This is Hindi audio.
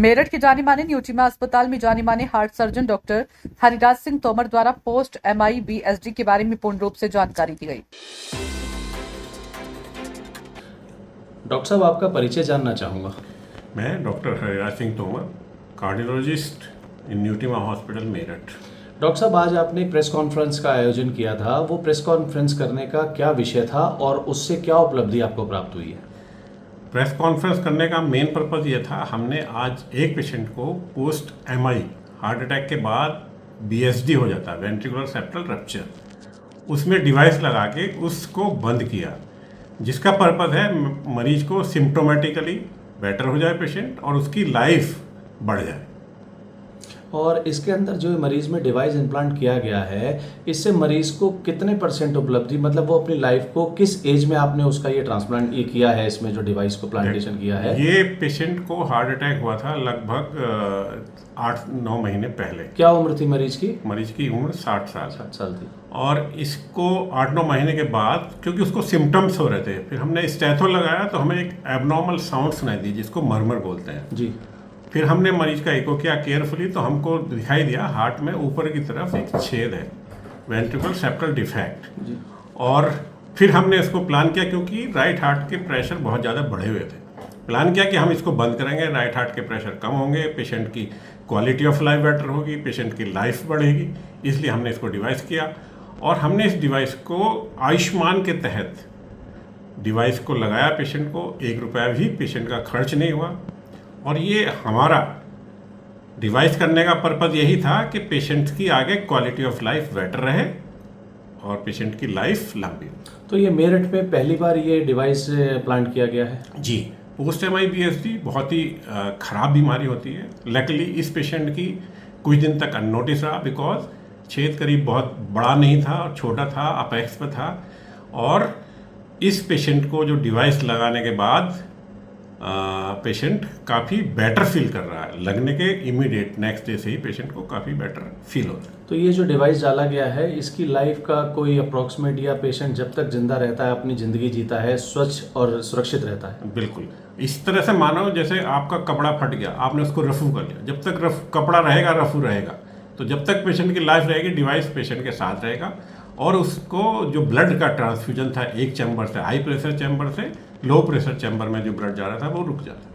मेरठ के जाने माने न्यूट्रीमा अस्पताल में जाने माने heart surgeon doctor Hariraj Singh Tomar द्वारा पोस्ट MIBSD के बारे में पूर्ण रूप से जानकारी दी गई। डॉक्टर साहब, आपका परिचय जानना चाहूँगा। मैं डॉक्टर हरिराज सिंह तोमर, कार्डियोलॉजिस्ट इन न्यूट्रीमा हॉस्पिटल मेरठ। डॉक्टर साहब, आज आपने प्रेस कॉन्फ्रेंस का आयोजन किया था। वो प्रेस कॉन्फ्रेंस करने का क्या विषय था और उससे क्या उपलब्धि आपको प्राप्त हुई है? प्रेस कॉन्फ्रेंस करने का मेन पर्पज़ ये था, हमने आज एक पेशेंट को पोस्ट MI हार्ट अटैक के बाद BSD हो जाता है, वेंट्रिकुलर सेप्टल रप्चर, उसमें डिवाइस लगा के उसको बंद किया, जिसका पर्पज़ है मरीज को सिम्टोमेटिकली बेटर हो जाए पेशेंट और उसकी लाइफ बढ़ जाए। और इसके अंदर जो मरीज में डिवाइस इम्प्लांट किया गया है, इससे मरीज को कितने % उपलब्धि, मतलब वो अपनी लाइफ को किस एज में आपने उसका ये ट्रांसप्लांट ये किया है, इसमें जो डिवाइस को प्लांटेशन किया है? ये पेशेंट को हार्ट अटैक हुआ था लगभग 8-9 महीने पहले। क्या उम्र थी मरीज की? मरीज की उम्र 60 साल थी। और इसको 8-9 महीने के बाद, क्योंकि उसको सिम्टम्स हो रहे थे, फिर हमने स्टेथो लगाया तो हमें एक एबनॉर्मल साउंड सुनाई दी, जिसको मरमर बोलते हैं जी। फिर हमने मरीज का एको किया केयरफुली, तो हमको दिखाई दिया हार्ट में ऊपर की तरफ एक छेद है, वेंट्रिकुलर सेप्टल डिफेक्ट। और फिर हमने इसको प्लान किया, क्योंकि राइट हार्ट के प्रेशर बहुत ज़्यादा बढ़े हुए थे। प्लान किया कि हम इसको बंद करेंगे, राइट हार्ट के प्रेशर कम होंगे, पेशेंट की क्वालिटी ऑफ लाइफ बेटर होगी, पेशेंट की लाइफ बढ़ेगी, इसलिए हमने इसको डिवाइस किया। और हमने इस डिवाइस को आयुष्मान के तहत डिवाइस को लगाया पेशेंट को, 1 रुपया भी पेशेंट का खर्च नहीं हुआ। और ये हमारा डिवाइस करने का पर्पज़ यही था कि पेशेंट की आगे क्वालिटी ऑफ लाइफ बेटर रहे और पेशेंट की लाइफ लंबी हो। तो ये मेरठ में पहली बार ये डिवाइस प्लांट किया गया है? जी। पोस्ट MIBSD बहुत ही ख़राब बीमारी होती है। लकीली इस पेशेंट की कुछ दिन तक अननोटिस रहा, बिकॉज छेद करीब बहुत बड़ा नहीं था और छोटा था, अपेक्स पे था। और इस पेशेंट को जो डिवाइस लगाने के बाद पेशेंट काफ़ी बेटर फील कर रहा है। लगने के इमीडिएट नेक्स्ट डे से ही पेशेंट को काफ़ी बेटर फील होता है। तो ये जो डिवाइस डाला गया है, इसकी लाइफ का कोई अप्रॉक्सीमेट, या पेशेंट जब तक जिंदा रहता है, अपनी ज़िंदगी जीता है, स्वच्छ और सुरक्षित रहता है? बिल्कुल। इस तरह से मानो जैसे आपका कपड़ा फट गया, आपने उसको रफू कर लिया, जब तक कपड़ा रहेगा रफू रहेगा, तो जब तक पेशेंट की लाइफ रहेगी डिवाइस पेशेंट के साथ रहेगा। और उसको जो ब्लड का ट्रांसफ्यूजन था एक चैम्बर से, हाई प्रेशर चैम्बर से लो प्रेशर चैम्बर में जो ब्लड जा रहा था, वो रुक जाता है।